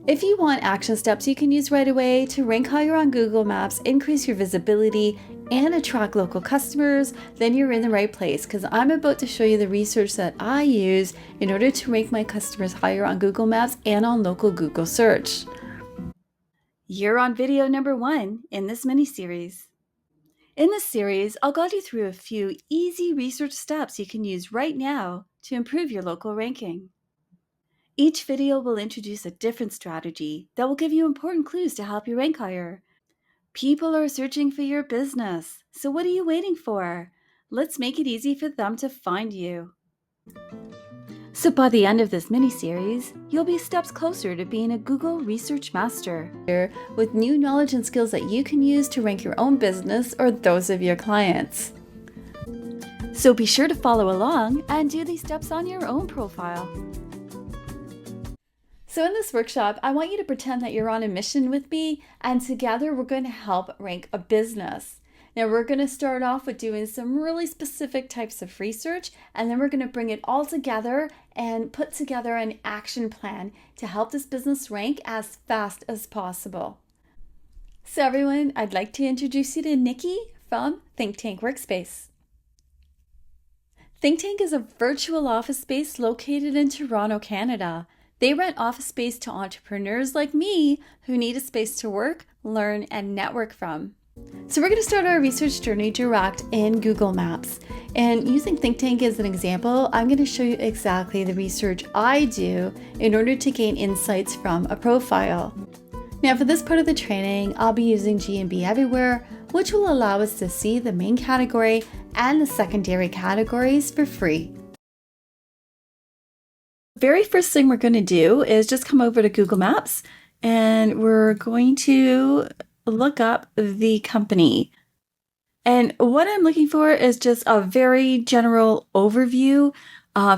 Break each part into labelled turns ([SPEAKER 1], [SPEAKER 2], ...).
[SPEAKER 1] If you want action steps you can use right away to rank higher on Google Maps, increase your visibility, and attract local customers, then you're in the right place, because I'm about to show you the research that I use in order to rank my customers higher on Google Maps and on local Google search. You're on video number 1 in this mini-series. In this series, I'll guide you through a few easy research steps you can use right now to improve your local ranking. Each video will introduce a different strategy that will give you important clues to help you rank higher. People are searching for your business, so what are you waiting for? Let's make it easy for them to find you. So by the end of this mini-series, you'll be steps closer to being a Google Research Master, with new knowledge and skills that you can use to rank your own business or those of your clients. So be sure to follow along and do these steps on your own profile. So in this workshop, I want you to pretend that you're on a mission with me, and together we're going to help rank a business. Now we're going to start off with doing some really specific types of research, and then we're going to bring it all together and put together an action plan to help this business rank as fast as possible. So everyone, I'd like to introduce you to Nikki from ThinkTank Workspace. ThinkTank is a virtual office space located in Toronto, Canada. They rent office space to entrepreneurs like me who need a space to work, learn, and network from. So we're going to start our research journey direct in Google Maps. And using ThinkTank as an example, I'm going to show you exactly the research I do in order to gain insights from a profile. Now for this part of the training, I'll be using GMB Everywhere, which will allow us to see the main category and the secondary categories for free. Very first thing we're going to do is just come over to Google Maps, and we're going to look up the company. And what I'm looking for is just a very general overview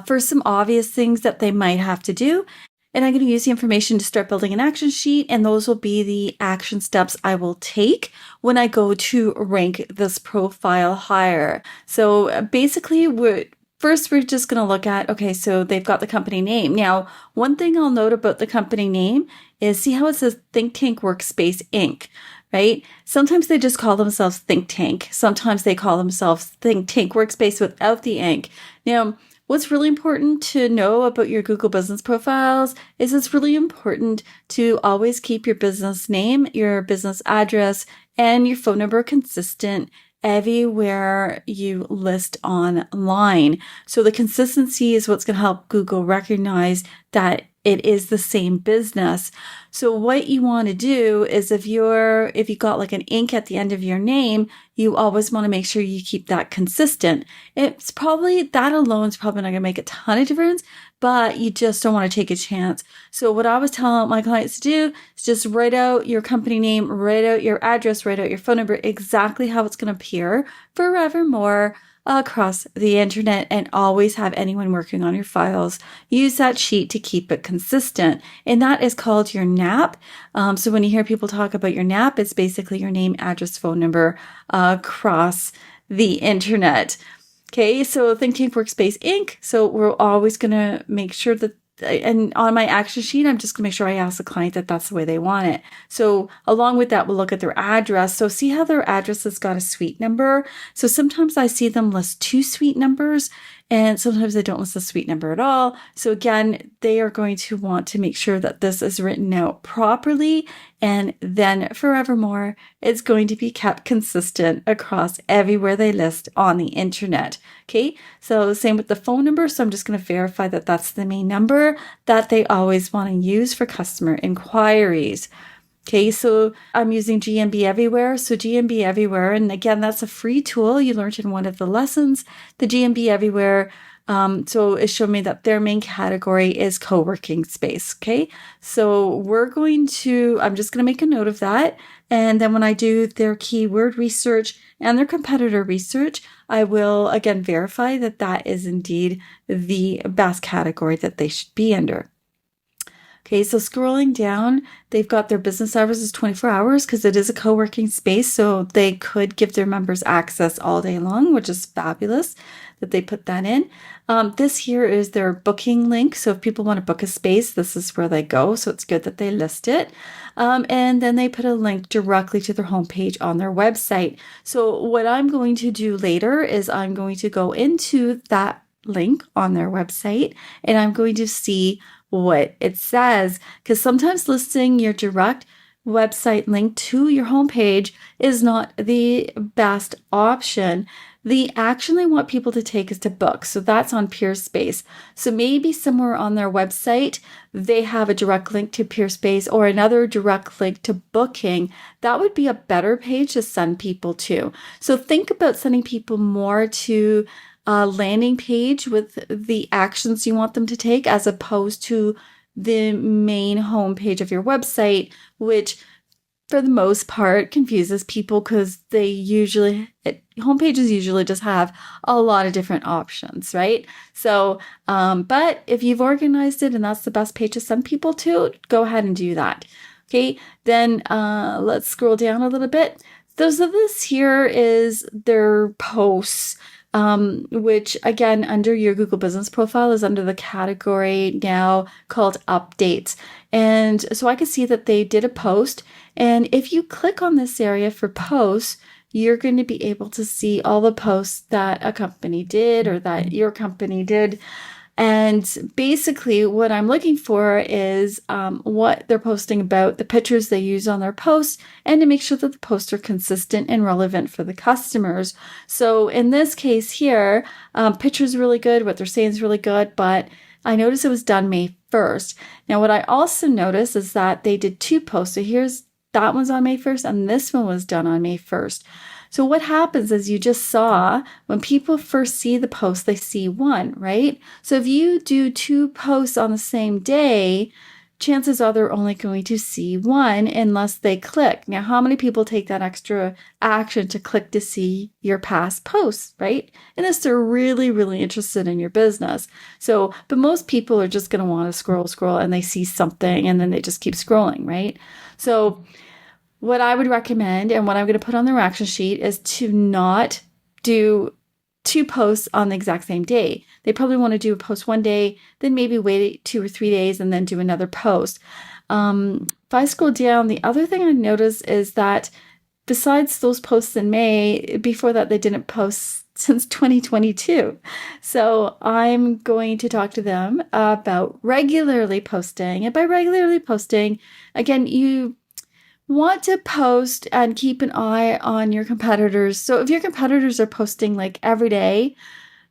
[SPEAKER 1] for some obvious things that they might have to do. And I'm going to use the information to start building an action sheet, and those will be the action steps I will take when I go to rank this profile higher. So basically, First, we're just going to look at, okay, so they've got the company name. Now, one thing I'll note about the company name is, see how it says ThinkTank Workspace Inc., right? Sometimes they just call themselves ThinkTank. Sometimes they call themselves ThinkTank Workspace without the Inc. Now, what's really important to know about your Google business profiles is it's really important to always keep your business name, your business address, and your phone number consistent everywhere you list online. So the consistency is what's going to help Google recognize that it is the same business. So what you want to do is if you got like an Inc at the end of your name, you always want to make sure you keep that consistent. That alone is probably not going to make a ton of difference, but you just don't want to take a chance. So what I was telling my clients to do is just write out your company name, write out your address, write out your phone number, exactly how it's going to appear forevermore across the internet, and always have anyone working on your files use that sheet to keep it consistent. And that is called your NAP. So when you hear people talk about your NAP, it's basically your name, address, phone number across the internet. Okay, so ThinkTank Workspace Inc. So we're always going to make sure that, and on my action sheet, I'm just going to make sure I ask the client that that's the way they want it. So along with that, we'll look at their address. So see how their address has got a suite number. So sometimes I see them list 2 suite numbers, and sometimes they don't list a suite number at all. So again, they are going to want to make sure that this is written out properly, and then forevermore, it's going to be kept consistent across everywhere they list on the internet. Okay, so same with the phone number. So I'm just going to verify that that's the main number that they always want to use for customer inquiries. Okay, so I'm using GMB Everywhere. So GMB Everywhere, and again, that's a free tool you learned in one of the lessons. The GMB Everywhere, so it showed me that their main category is co-working space. Okay, so I'm just going to make a note of that. And then when I do their keyword research and their competitor research, I will again verify that that is indeed the best category that they should be under. Okay, so scrolling down, they've got their business hours is 24 hours because it is a co-working space, so they could give their members access all day long, which is fabulous. that they put that in. This here is their booking link. So if people want to book a space, this is where they go. So it's good that they list it. And then they put a link directly to their homepage on their website. So what I'm going to do later is I'm going to go into that link on their website and I'm going to see what it says, because sometimes listing your direct website link to your homepage is not the best option. The action they want people to take is to book. So that's on Peerspace. So maybe somewhere on their website, they have a direct link to Peerspace or another direct link to booking. That would be a better page to send people to. So think about sending people more to a landing page with the actions you want them to take as opposed to the main homepage of your website, which for the most part confuses people because homepages usually just have a lot of different options, right? So, but if you've organized it and that's the best page to send people to, go ahead and do that. Okay, then let's scroll down a little bit. So this here is their posts. Which again, under your Google Business profile is under the category now called updates. And so I could see that they did a post. And if you click on this area for posts, you're going to be able to see all the posts that a company did or that your company did. And basically what I'm looking for is what they're posting about, the pictures they use on their posts, and to make sure that the posts are consistent and relevant for the customers. So in this case here, pictures are really good, what they're saying is really good, but I noticed it was done May 1st. Now what I also noticed is that they did two posts. So here's that one's on May 1st and this one was done on May 1st. So what happens is you just saw when people first see the post, they see one, right? So if you do two posts on the same day, chances are they're only going to see one unless they click. Now, how many people take that extra action to click to see your past posts, right? Unless they're really, really interested in your business. So, but most people are just going to want to scroll, and they see something and then they just keep scrolling, right? So, what I would recommend and what I'm going to put on their action sheet is to not do two posts on the exact same day. They probably want to do a post one day, then maybe wait 2 or 3 days and then do another post. If I scroll down, the other thing I noticed is that besides those posts in May, before that they didn't post since 2022. So I'm going to talk to them about regularly posting. And by regularly posting, again, you want to post and keep an eye on your competitors. So if your competitors are posting like every day,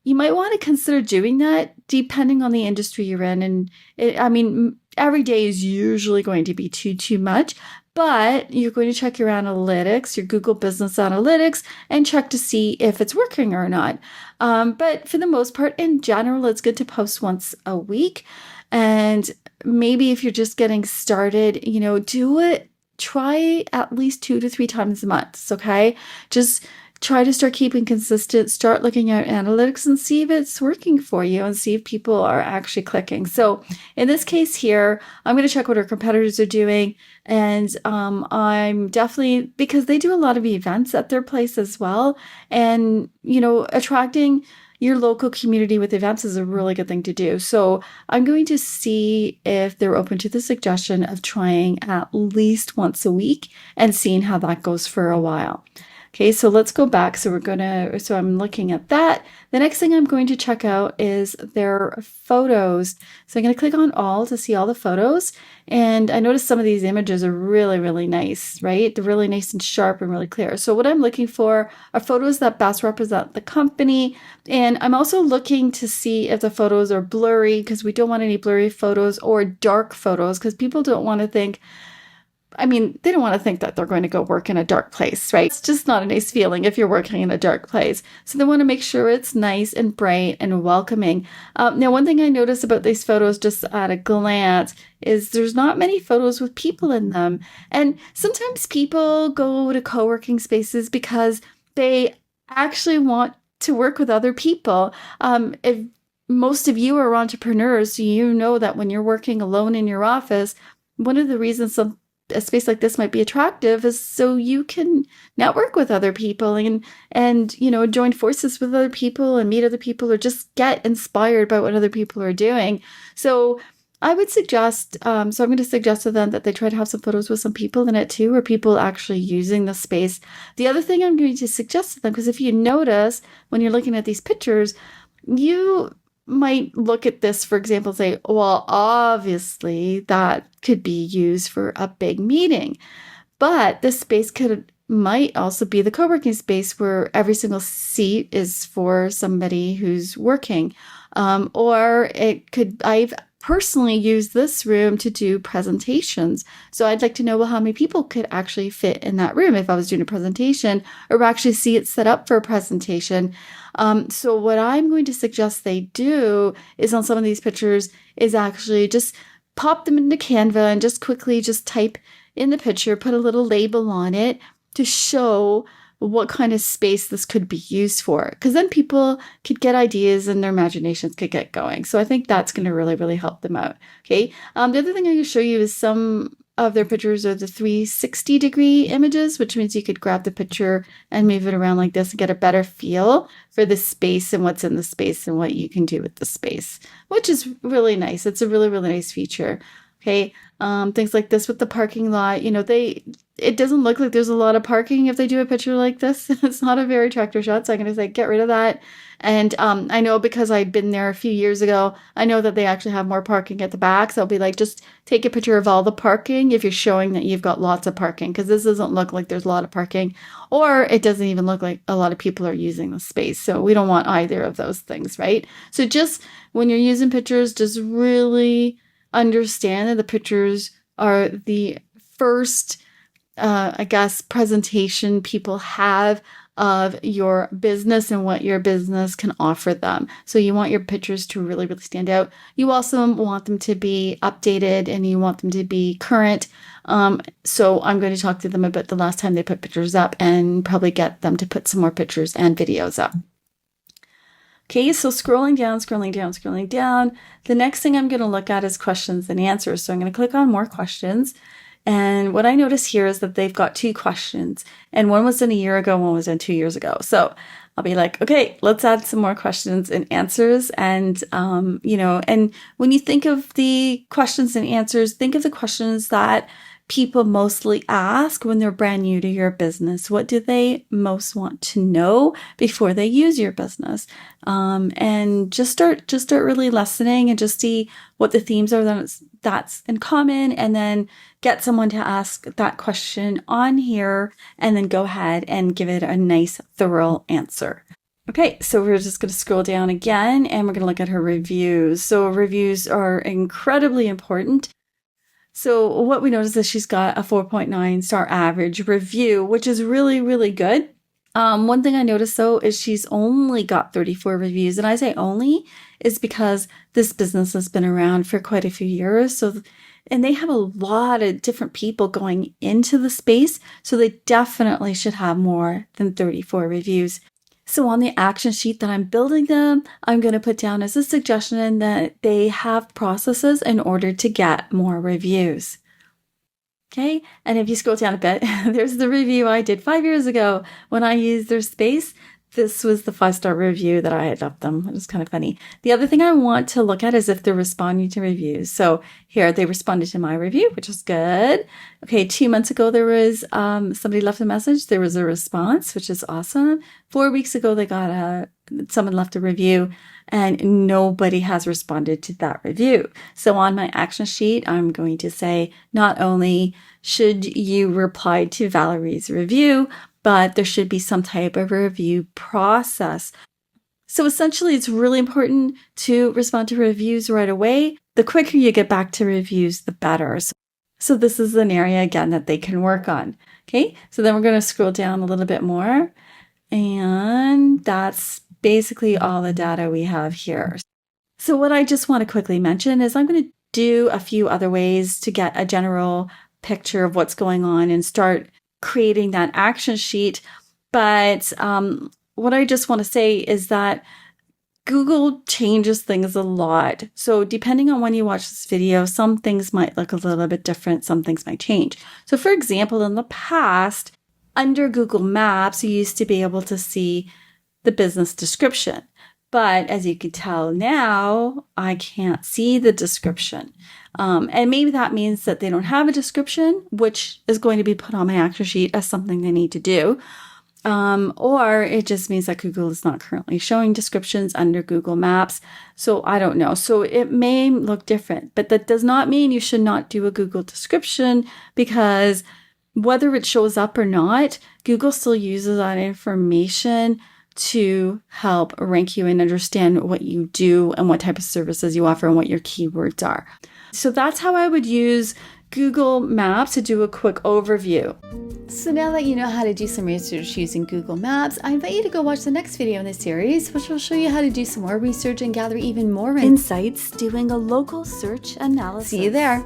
[SPEAKER 1] you might want to consider doing that depending on the industry you're in. And every day is usually going to be too much, but you're going to check your analytics, your Google Business Analytics, and check to see if it's working or not. But for the most part, in general, it's good to post once a week. And maybe if you're just getting started, do it. Try at least 2 to 3 times a month, okay? Just try to start keeping consistent, start looking at analytics and see if it's working for you and see if people are actually clicking. So in this case here, I'm going to check what our competitors are doing. And I'm definitely, because they do a lot of events at their place as well. And, attracting your local community with events is a really good thing to do. So I'm going to see if they're open to the suggestion of trying at least once a week and seeing how that goes for a while. Okay, so let's go back. So I'm looking at that. The next thing I'm going to check out is their photos. So I'm going to click on all to see all the photos. And I noticed some of these images are really, really nice, right? They're really nice and sharp and really clear. So what I'm looking for are photos that best represent the company. And I'm also looking to see if the photos are blurry, because we don't want any blurry photos or dark photos, because people don't want to think, they don't want to think that they're going to go work in a dark place, right? It's just not a nice feeling if you're working in a dark place. So they want to make sure it's nice and bright and welcoming. Now, one thing I noticed about these photos just at a glance is there's not many photos with people in them. And sometimes people go to co-working spaces because they actually want to work with other people. If most of you are entrepreneurs, so you know that when you're working alone in your office, one of the reasons some a space like this might be attractive is so you can network with other people and join forces with other people and meet other people or just get inspired by what other people are doing. So I would suggest, so I'm going to suggest to them that they try to have some photos with some people in it too, or people actually using the space. The other thing I'm going to suggest to them, because if you notice when you're looking at these pictures, you might look at this, for example, say, well, obviously that could be used for a big meeting, but this space might also be the co-working space where every single seat is for somebody who's working. Or I've personally used this room to do presentations. So I'd like to know, well, how many people could actually fit in that room if I was doing a presentation or actually see it set up for a presentation. So what I'm going to suggest they do is on some of these pictures is actually just pop them into Canva and just quickly just type in the picture, put a little label on it to show what kind of space this could be used for. Because then people could get ideas and their imaginations could get going. So I think that's going to really, really help them out. Okay. The other thing I'm going to show you is some of their pictures are the 360-degree images, which means you could grab the picture and move it around like this and get a better feel for the space and what's in the space and what you can do with the space, which is really nice. It's a really, really nice feature. Okay. Things like this with the parking lot, it doesn't look like there's a lot of parking if they do a picture like this. It's not a very attractive shot. So I'm going to say, get rid of that. And I know because I'd been there a few years ago, I know that they actually have more parking at the back. So I'll be like, just take a picture of all the parking if you're showing that you've got lots of parking, because this doesn't look like there's a lot of parking, or it doesn't even look like a lot of people are using the space. So we don't want either of those things, right? So just when you're using pictures, just really understand that the pictures are the first presentation people have of your business and what your business can offer them. So you want your pictures to really, really stand out. You also want them to be updated and you want them to be current. So I'm going to talk to them about the last time they put pictures up and probably get them to put some more pictures and videos up. Okay, so scrolling down. The next thing I'm going to look at is questions and answers. So I'm going to click on more questions. And what I notice here is that they've got 2 questions, and one was done a year ago, one was done 2 years ago. So I'll be like, okay, let's add some more questions and answers. And, and when you think of the questions and answers, think of the questions that people mostly ask when they're brand new to your business. What do they most want to know before they use your business? And just start really listening and just see what the themes are that's in common, and then get someone to ask that question on here and then go ahead and give it a nice, thorough answer. Okay, so we're just going to scroll down again and we're going to look at her reviews. So reviews are incredibly important. So what we notice is she's got a 4.9 star average review, which is really, really good. One thing I noticed though is she's only got 34 reviews, and I say only is because this business has been around for quite a few years. And they have a lot of different people going into the space, so they definitely should have more than 34 reviews. So on the action sheet that I'm building them, I'm going to put down as a suggestion that they have processes in order to get more reviews. Okay, and if you scroll down a bit, there's the review I did 5 years ago when I used their space. This was the 5-star review that I had left them. It was kind of funny. The other thing I want to look at is if they're responding to reviews. So here they responded to my review, which is good. Okay, 2 months ago there was somebody left a message. There was a response, which is awesome. 4 weeks ago they got someone left a review, and nobody has responded to that review. So on my action sheet, I'm going to say not only should you reply to Valerie's review, but there should be some type of review process. So essentially, it's really important to respond to reviews right away. The quicker you get back to reviews, the better. So this is an area, again, that they can work on. Okay, so then we're going to scroll down a little bit more. And that's basically all the data we have here. So what I just want to quickly mention is I'm going to do a few other ways to get a general picture of what's going on and start creating that action sheet. But what I just want to say is that Google changes things a lot. So depending on when you watch this video, some things might look a little bit different. Some things might change. So for example, in the past, under Google Maps, you used to be able to see the business description. But as you can tell now, I can't see the description. And maybe that means that they don't have a description, which is going to be put on my action sheet as something they need to do. Or it just means that Google is not currently showing descriptions under Google Maps. So I don't know. So it may look different, but that does not mean you should not do a Google description, because whether it shows up or not, Google still uses that information to help rank you and understand what you do and what type of services you offer and what your keywords are. So that's how I would use Google Maps to do a quick overview. So now that you know how to do some research using Google Maps, I invite you to go watch the next video in this series, which will show you how to do some more research and gather even more insights doing a local search analysis. See you there.